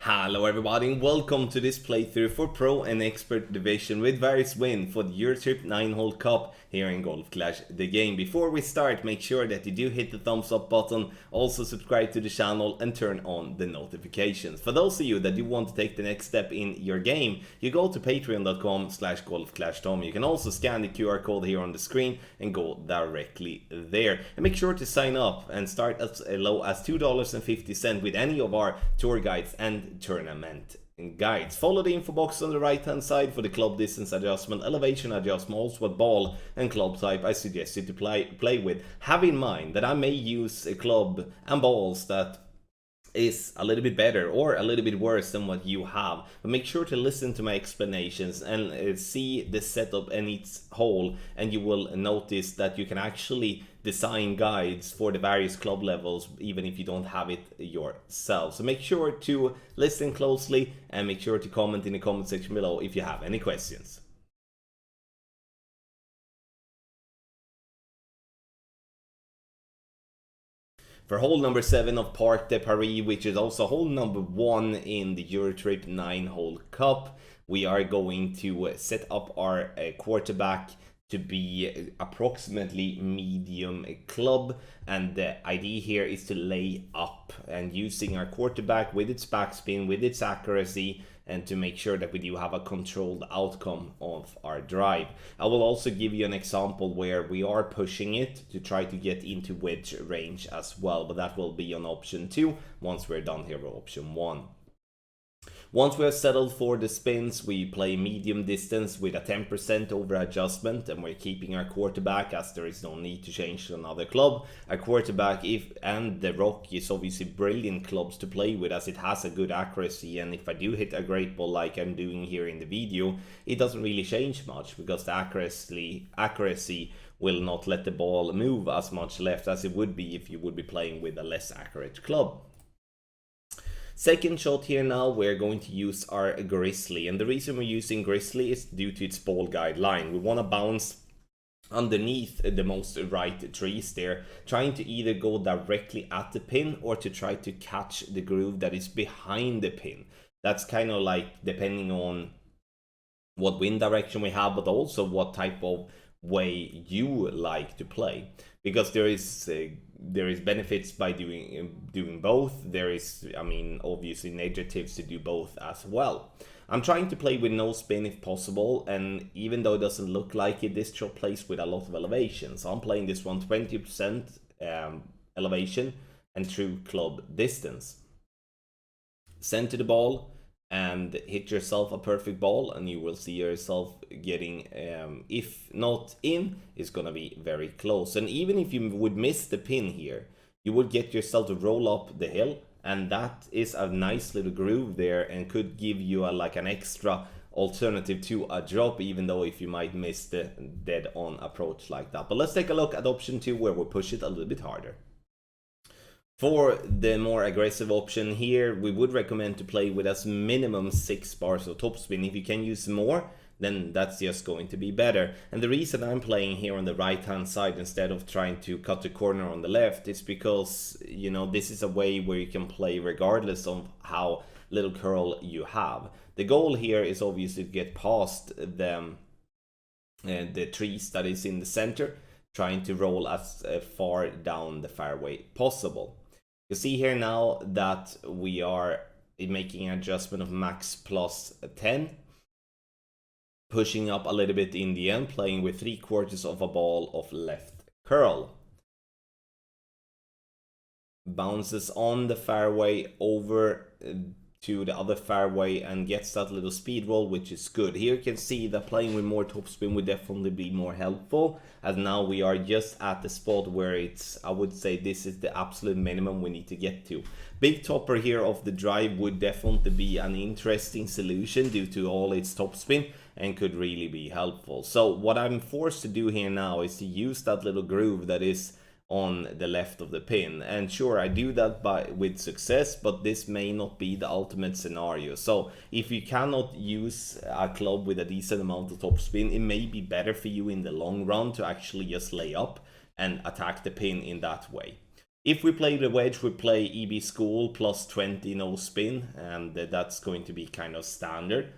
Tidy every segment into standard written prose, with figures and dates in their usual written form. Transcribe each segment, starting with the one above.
Hello everybody and welcome to this playthrough for Pro and Expert Division with various win for the Eurotrip 9-hole cup here in Golf Clash the game. Before we start, make sure that you do hit the thumbs up button, also subscribe to the channel and turn on the notifications. For those of you that do want to take the next step in your game, you go to patreon.com/golfclashtom. You can also scan the QR code here on the screen and go directly there. And make sure to sign up and start as low as $2.50 with any of our tour guides and tournament guides. Follow the info box on the right hand side for the club distance adjustment, elevation adjustment, also what ball and club type I suggest you to play with. Have in mind that I may use a club and balls that is a little bit better or a little bit worse than what you have, but make sure to listen to my explanations and see the setup and its whole, and you will notice that you can actually design guides for the various club levels even if you don't have it yourself. So make sure to listen closely and make sure to comment in the comment section below if you have any questions. For hole number 7 of Parc de Paris, which is also hole number 1 in the Eurotrip 9-hole cup, we are going to set up our quarterback to be approximately medium club, and the idea here is to lay up and using our quarterback with its backspin, with its accuracy, and to make sure that we do have a controlled outcome of our drive. I will also give you an example where we are pushing it to try to get into wedge range as well, but that will be on option 2 once we're done here with option 1. Once we are settled for the spins, we play medium distance with a 10% over adjustment, and we're keeping our quarterback as there is no need to change to another club. Our quarterback and the rock is obviously brilliant clubs to play with as it has a good accuracy, and if I do hit a great ball like I'm doing here in the video, it doesn't really change much because the accuracy will not let the ball move as much left as it would be if you would be playing with a less accurate club. Second shot here now, we're going to use our Grizzly, and the reason we're using Grizzly is due to its ball guideline. We want to bounce underneath the most right trees there, trying to either go directly at the pin or to try to catch the groove that is behind the pin. That's kind of like depending on what wind direction we have, but also what type of way you like to play, because there is benefits by doing both. There is, I mean, obviously negatives to do both as well. I'm trying to play with no spin if possible, and even though it doesn't look like it, this shot plays with a lot of elevation, so I'm playing this one 20% elevation and true club distance. Center the ball and hit yourself a perfect ball, and you will see yourself getting, if not in, it's gonna be very close. And even if you would miss the pin here, you would get yourself to roll up the hill, and that is a nice little groove there and could give you like an extra alternative to a drop, even though if you might miss the dead on approach like that. But let's take a look at option 2 where we push it a little bit harder. For the more aggressive option here, we would recommend to play with as minimum 6 bars of topspin. If you can use more, then that's just going to be better. And the reason I'm playing here on the right hand side instead of trying to cut the corner on the left is because, you know, this is a way where you can play regardless of how little curl you have. The goal here is obviously to get past the trees that is in the center, trying to roll as far down the fairway possible. You see here now that we are making an adjustment of max plus 10, pushing up a little bit in the end, playing with 3/4 of a ball of left curl. Bounces on the fairway over to the other fairway and gets that little speed roll, which is good. Here you can see that playing with more topspin would definitely be more helpful, as now we are just at the spot where it's, I would say this is the absolute minimum we need to get to. Big topper here of the drive would definitely be an interesting solution due to all its topspin and could really be helpful. So what I'm forced to do here now is to use that little groove that is on the left of the pin, and sure, I do that with success, but this may not be the ultimate scenario. So if you cannot use a club with a decent amount of topspin, it may be better for you in the long run to actually just lay up and attack the pin in that way. If we play the wedge, we play EB School plus 20 no spin, and that's going to be kind of standard.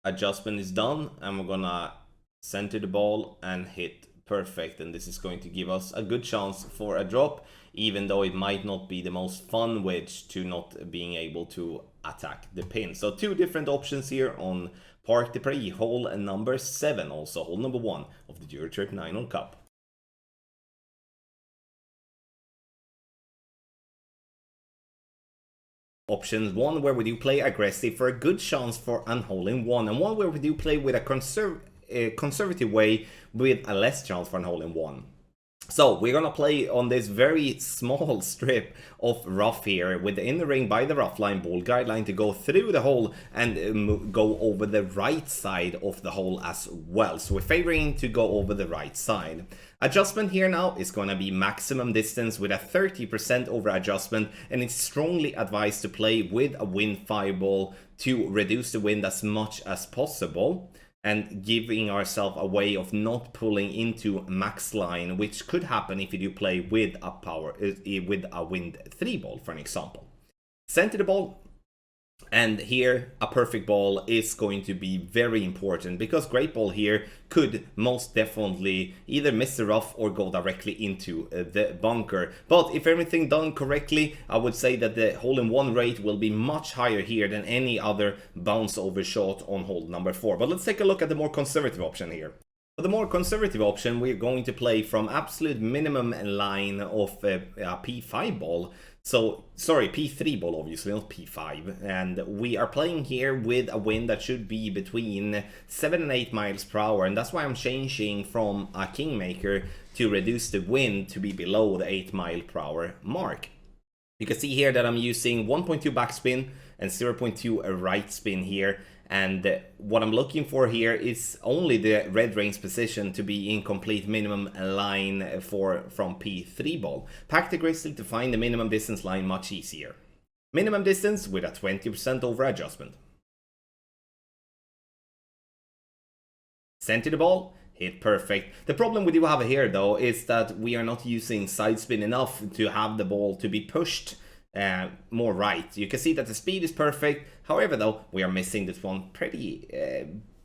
Adjustment is done, and we're gonna center the ball and hit perfect, and this is going to give us a good chance for a drop, even though it might not be the most fun wedge to not being able to attack the pin. So two different options here on Parc des Paris, hole number 7, also hole number 1 of the Eurotrip 9-hole Cup. Options: one where we do play aggressive for a good chance for an hole-in-one, and one where we do play with a conservative way with a less chance for an hole-in-one. So we're gonna play on this very small strip of rough here, with the inner ring by the rough line ball guideline to go through the hole and go over the right side of the hole as well. So we're favoring to go over the right side. Adjustment here now is gonna be maximum distance with a 30% over adjustment, and it's strongly advised to play with a wind fireball to reduce the wind as much as possible, and giving ourselves a way of not pulling into max line, which could happen if you do play with a wind 3 ball, for an example. Center the ball, and here a perfect ball is going to be very important, because great ball here could most definitely either miss the rough or go directly into the bunker. But if everything done correctly, I would say that the hole-in-one rate will be much higher here than any other bounce over shot on hole number 4. But let's take a look at the more conservative option here. For the more conservative option, we're going to play from absolute minimum line of a P5 ball. So, sorry, P3 ball, obviously, not P5. And we are playing here with a wind that should be between 7 and 8 miles per hour. And that's why I'm changing from a Kingmaker to reduce the wind to be below the 8 mile per hour mark. You can see here that I'm using 1.2 backspin and 0.2 right spin here. And what I'm looking for here is only the red range position to be in complete minimum line from P3 ball. Pack the crystal to find the minimum distance line much easier. Minimum distance with a 20% over adjustment. Center the ball, hit perfect. The problem we do have here though is that we are not using side spin enough to have the ball to be pushed more right. You can see that the speed is perfect. However though, we are missing this one pretty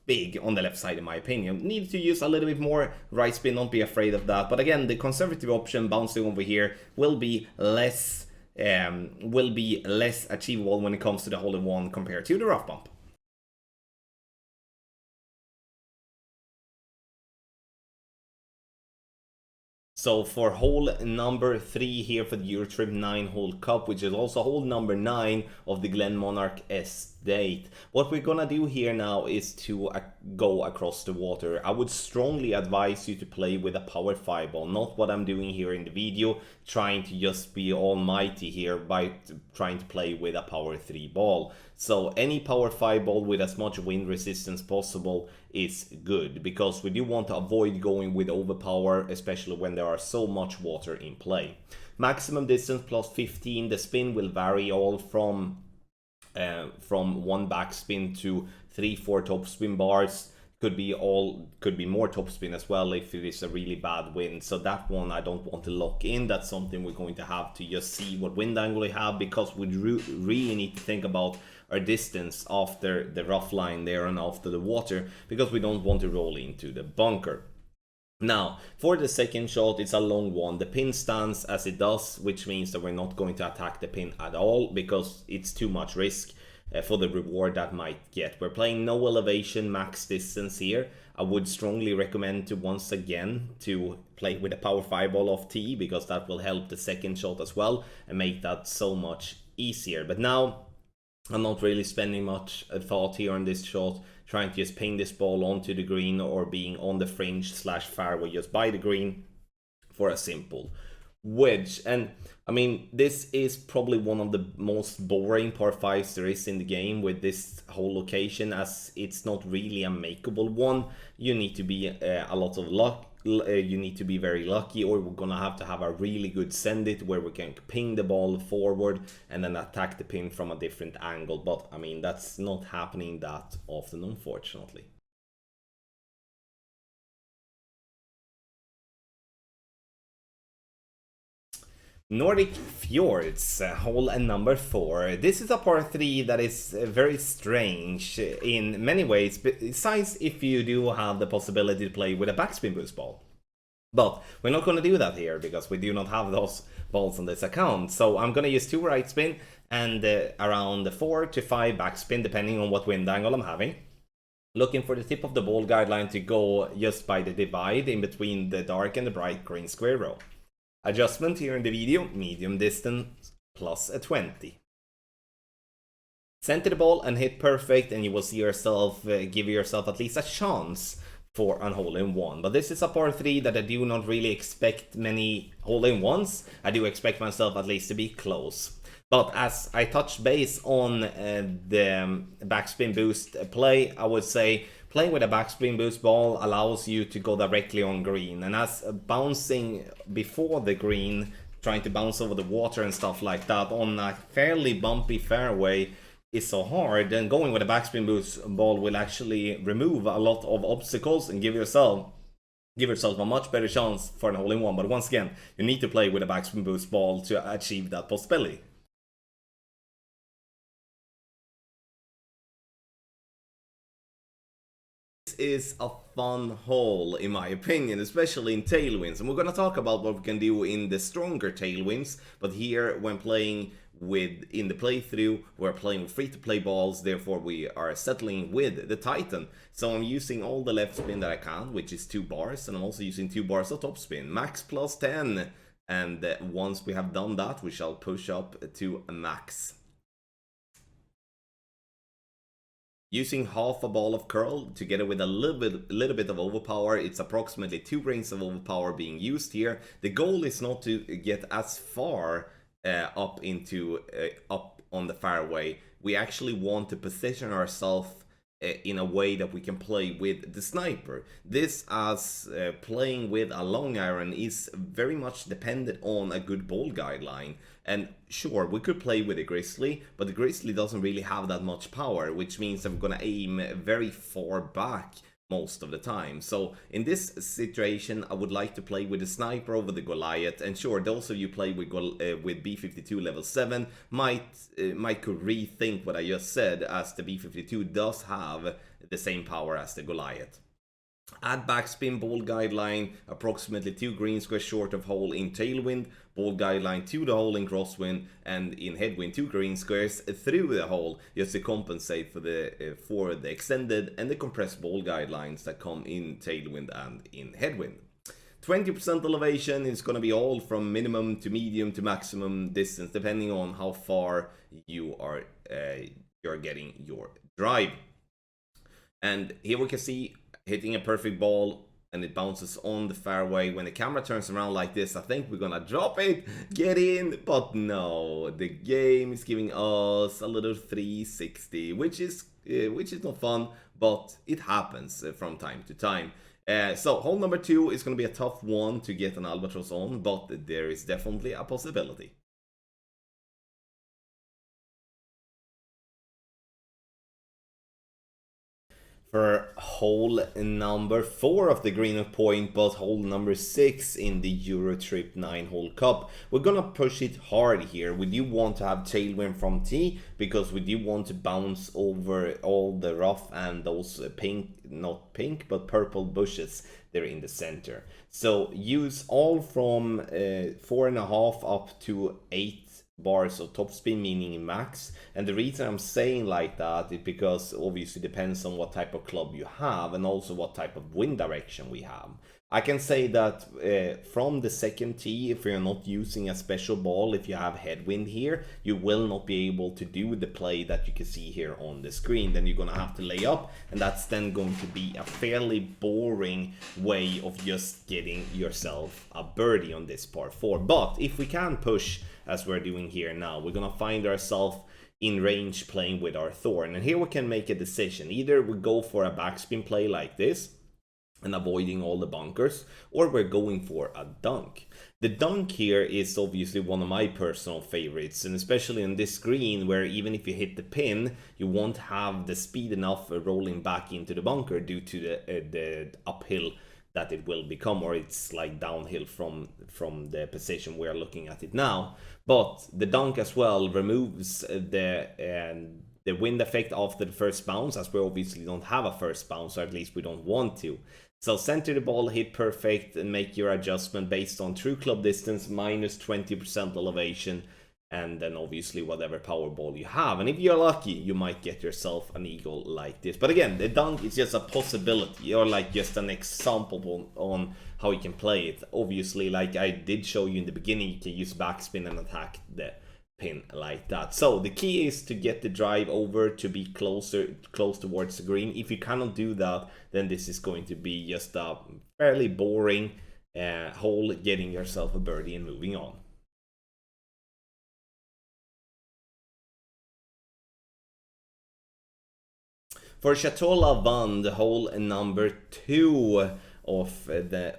big on the left side in my opinion. Need to use a little bit more right spin, don't be afraid of that. But again, the conservative option bouncing over here will be less achievable when it comes to the hole-in-one compared to the rough bump. So for hole number 3 here for the Eurotrip 9-hole Cup, which is also hole number 9 of the Glen Monarch Estate, what we're gonna do here now is to go across the water. I would strongly advise you to play with a power 5 ball, not what I'm doing here in the video, trying to just be almighty here by trying to play with a power 3 ball. So any power 5 ball with as much wind resistance possible is good, because we do want to avoid going with overpower, especially when there are so much water in play. Maximum distance plus 15. The spin will vary all from 1 backspin to 3-4 topspin bars. Could be more topspin as well if it is a really bad wind. So that one I don't want to lock in. That's something we're going to have to just see what wind angle we have, because we really need to think about our distance after the rough line there and after the water, because we don't want to roll into the bunker. Now, for the second shot, it's a long one. The pin stands as it does, which means that we're not going to attack the pin at all, because it's too much risk for the reward that might get. We're playing no elevation, max distance here. I would strongly recommend to once again to play with a power 5 ball off tee, because that will help the second shot as well and make that so much easier. But now I'm not really spending much thought here on this shot, trying to just ping this ball onto the green or being on the fringe / fairway just by the green for a simple wedge. And I mean, this is probably one of the most boring par 5s there is in the game with this whole location, as it's not really a makeable one. You need to be a lot of luck. You need to be very lucky, or we're gonna have to have a really good send it where we can ping the ball forward and then attack the pin from a different angle. But I mean, that's not happening that often, unfortunately. Nordic Fjords, hole number 4. This is a par 3 that is very strange in many ways, besides if you do have the possibility to play with a backspin boost ball. But we're not going to do that here because we do not have those balls on this account. So I'm going to use 2 right spin and around 4 to 5 backspin depending on what wind angle I'm having. Looking for the tip of the ball guideline to go just by the divide in between the dark and the bright green square row. Adjustment here in the video, medium distance plus a 20. Center the ball and hit perfect and you will see yourself, give yourself at least a chance for an hole-in-one. But this is a par 3 that I do not really expect many hole-in-ones. I do expect myself at least to be close. But as I touched base on the backspin boost play, I would say playing with a backspin boost ball allows you to go directly on green, and as bouncing before the green, trying to bounce over the water and stuff like that on a fairly bumpy fairway is so hard, then going with a backspin boost ball will actually remove a lot of obstacles and give yourself a much better chance for an hole-in-one. But once again, you need to play with a backspin boost ball to achieve that possibility. Is a fun hole in my opinion, especially in tailwinds, and we're going to talk about what we can do in the stronger tailwinds. But here, when playing in the playthrough, we're playing with free-to-play balls, therefore we are settling with the Titan. So I'm using all the left spin that I can, which is 2 bars, and I'm also using 2 bars of top spin, max plus 10. And once we have done that, we shall push up to a max. Using half a ball of curl together with a little bit of overpower, it's approximately 2 grains of overpower being used here. The goal is not to get as far up on the fairway. We actually want to position ourselves in a way that we can play with the sniper. This, as playing with a long iron, is very much dependent on a good ball guideline. And sure, we could play with a grizzly, but the grizzly doesn't really have that much power, which means I'm gonna aim very far back most of the time. So in this situation, I would like to play with the sniper over the Goliath. And sure, those of you play with B52 level 7 might could rethink what I just said, as the B52 does have the same power as the Goliath. Add backspin ball guideline approximately 2 green squares short of hole in tailwind, ball guideline to the hole in crosswind, and in headwind 2 green squares through the hole, just to compensate for the extended and the compressed ball guidelines that come in tailwind and in headwind. 20% elevation is going to be all from minimum to medium to maximum distance, depending on how far you're getting your drive. And here we can see hitting a perfect ball and it bounces on the fairway. When the camera turns around like this, I think we're gonna drop it, get in, but no, the game is giving us a little 360, which is not fun, but it happens from time to time. So hole number 2 is gonna be a tough one to get an albatross on, but there is definitely a possibility. For hole number 4 of the Green Point, but hole number 6 in the Eurotrip 9-hole cup, we're gonna push it hard here. We do want to have tailwind from tee, because we do want to bounce over all the rough and those not pink, but purple bushes there in the center. So use all from 4.5 up to 8 bars of topspin, meaning max. And the reason I'm saying like that is because obviously depends on what type of club you have and also what type of wind direction we have. I can say that from the second tee, if you're not using a special ball, if you have headwind here, you will not be able to do the play that you can see here on the screen. Then you're gonna have to lay up, and that's then going to be a fairly boring way of just getting yourself a birdie on this par 4. But if we can push, as we're doing here now, we're gonna find ourselves in range playing with our thorn. And here we can make a decision. Either we go for a backspin play like this and avoiding all the bunkers, or we're going for a dunk. The dunk here is obviously one of my personal favorites, and especially on this green where even if you hit the pin, you won't have the speed enough rolling back into the bunker due to the uphill that it will become, or it's like downhill from the position we are looking at it now. But the dunk as well removes the wind effect after the first bounce, as we obviously don't have a first bounce, or at least we don't want to. So center the ball, hit perfect, and make your adjustment based on true club distance minus 20% elevation, and then obviously whatever power ball you have. And if you're lucky, you might get yourself an eagle like this. But again, the dunk is just a possibility, or like just an example on how you can play it. Obviously, like I did show you in the beginning, you can use backspin and attack the pin like that. So the key is to get the drive over to be close towards the green. If you cannot do that, then this is going to be just a fairly boring hole, getting yourself a birdie and moving on. For Chateau Lavande, hole number 2 of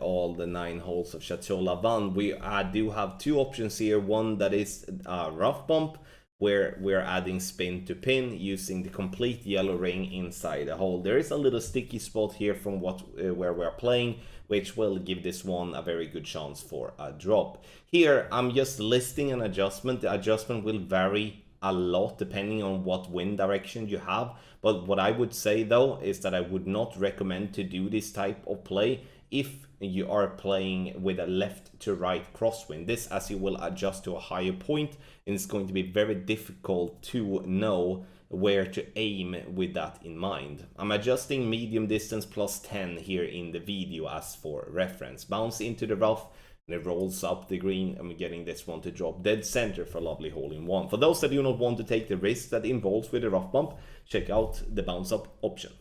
all the 9 holes of Chateau Lavande, we do have 2 options here. One that is a rough bump, where we're adding spin to pin using the complete yellow ring inside the hole. There is a little sticky spot here from where we're playing, which will give this one a very good chance for a drop. Here I'm just listing an adjustment. The adjustment will vary a lot depending on what wind direction you have, but what I would say though is that I would not recommend to do this type of play if you are playing with a left to right crosswind. This, as you will adjust to a higher point, and it's going to be very difficult to know where to aim with that in mind. I'm adjusting medium distance plus 10 here in the video as for reference. Bounce into the rough, and it rolls up the green, and we're getting this one to drop dead center for a lovely hole-in-one. For those that do not want to take the risk that involves with a rough bump, check out the bounce up option.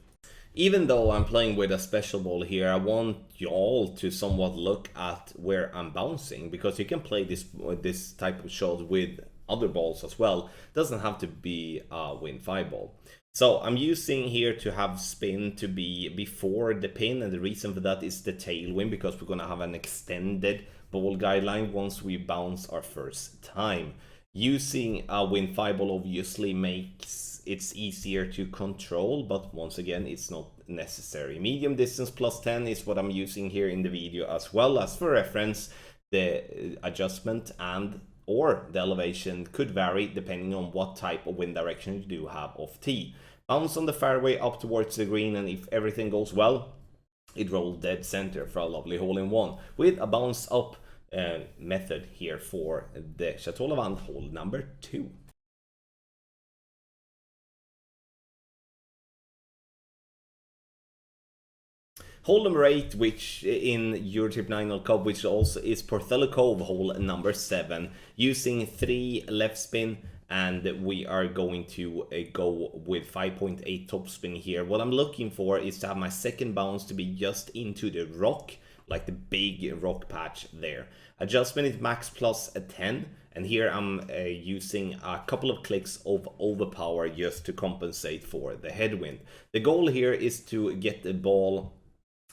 Even though I'm playing with a special ball here, I want you all to somewhat look at where I'm bouncing, because you can play this type of shot with other balls as well. It doesn't have to be a Win 5 ball. So I'm using here to have spin to be before the pin, and the reason for that is the tailwind, because we're going to have an extended ball guideline once we bounce our first time. Using a Win 5 ball obviously makes it easier to control, but once again, it's not necessary. Medium distance plus 10 is what I'm using here in the video, as well as for reference. The adjustment and or the elevation could vary depending on what type of wind direction you do have off tee. Bounce on the fairway up towards the green, and if everything goes well, it rolls dead center for a lovely hole-in-one with a bounce up method here for the Chateau Lavande hole number 2. Hole number 8, which in Eurotrip 9 Cup, which also is Porthello Cove hole number 7, using 3 left spin, and we are going to go with 5.8 topspin here. What I'm looking for is to have my second bounce to be just into the rock, like the big rock patch there. Adjustment is max plus a 10, and here I'm using a couple of clicks of overpower just to compensate for the headwind. The goal here is to get the ball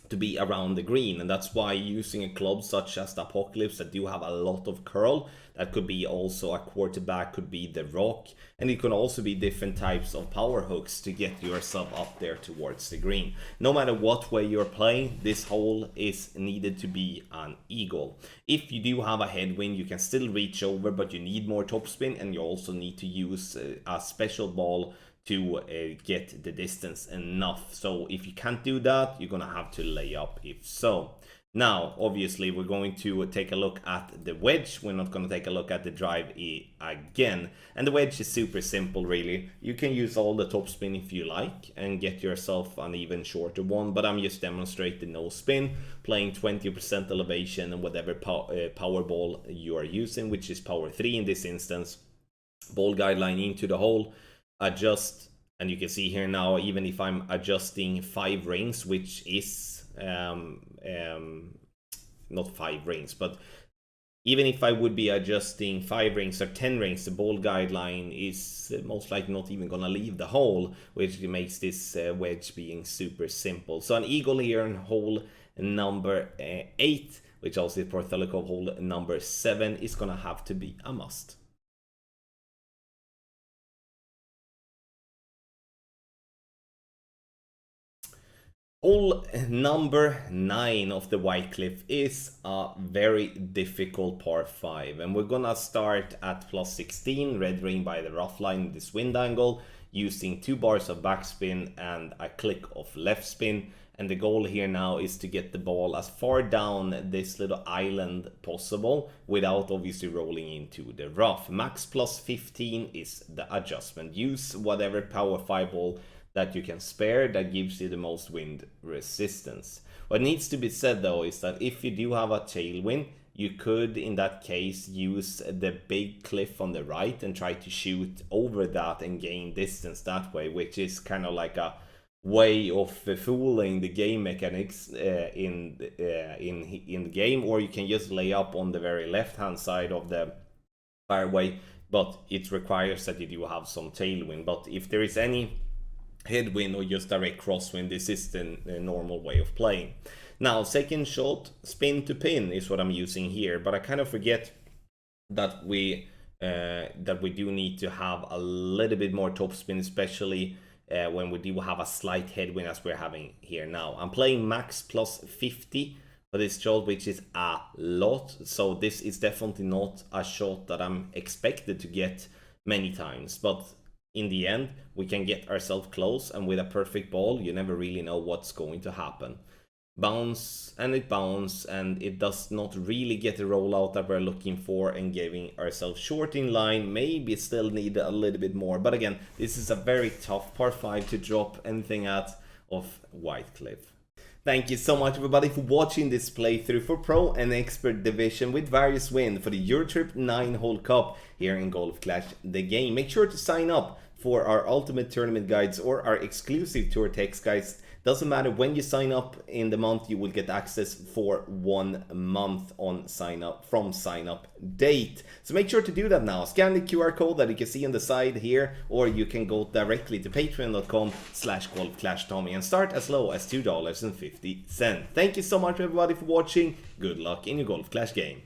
to be around the green, and that's why using a club such as the Apocalypse that do have a lot of curl, that could be also a quarterback, could be the rock, and it can also be different types of power hooks to get yourself up there towards the green. No matter what way you're playing, this hole is needed to be an eagle. If you do have a headwind, you can still reach over, but you need more topspin, and you also need to use a special ball to get the distance enough. So if you can't do that, you're gonna have to lay up if so. Now, obviously, we're going to take a look at the wedge. We're not going to take a look at the drive again. And the wedge is super simple, really. You can use all the top spin if you like and get yourself an even shorter one. But I'm just demonstrating no spin, playing 20% elevation and whatever power ball you are using, which is power 3 in this instance. Ball guideline into the hole. Adjust, and you can see here now, even if I'm adjusting 5 rings, which is not 5 rings, but even if I would be adjusting 5 rings or 10 rings, the ball guideline is most likely not even gonna leave the hole, which makes this wedge being super simple. So an eagle here in hole number 8, which also is Porthello Cove hole number 7, is gonna have to be a must. Hole number 9 of the White Cliff is a very difficult par 5, and we're gonna start at plus 16, red ring by the rough line, this wind angle, using 2 bars of backspin and a click of left spin. And the goal here now is to get the ball as far down this little island possible without obviously rolling into the rough. Max plus 15 is the adjustment. Use whatever power 5 ball that you can spare that gives you the most wind resistance. What needs to be said though is that if you do have a tailwind, you could in that case use the big cliff on the right and try to shoot over that and gain distance that way, which is kind of like a way of fooling the game mechanics in the game. Or you can just lay up on the very left hand side of the fairway, but it requires that you do have some tailwind. But if there is any headwind or just direct crosswind, this is the normal way of playing. Now, second shot, spin to pin is what I'm using here, but I kind of forget that we do need to have a little bit more topspin, especially when we do have a slight headwind as we're having here now. I'm playing max plus 50 for this shot, which is a lot, so this is definitely not a shot that I'm expected to get many times, but in the end we can get ourselves close, and with a perfect ball you never really know what's going to happen. Bounce, and it bounces, and it does not really get the rollout that we're looking for, and giving ourselves short in line. Maybe still need a little bit more, but again, this is a very tough par 5 to drop anything at of White Cliff. Thank you so much everybody for watching this playthrough for Pro and Expert Division with various wins for the Eurotrip 9-hole cup here in Golf Clash the game. Make sure to sign up for our ultimate tournament guides or our exclusive tour text guides. Doesn't matter when you sign up in the month, you will get access for 1 month on sign up from sign up date. So make sure to do that now. Scan the QR code that you can see on the side here, or you can go directly to patreon.com/golfclashtommy and start as low as $2.50. Thank you so much everybody for watching. Good luck in your Golf Clash game.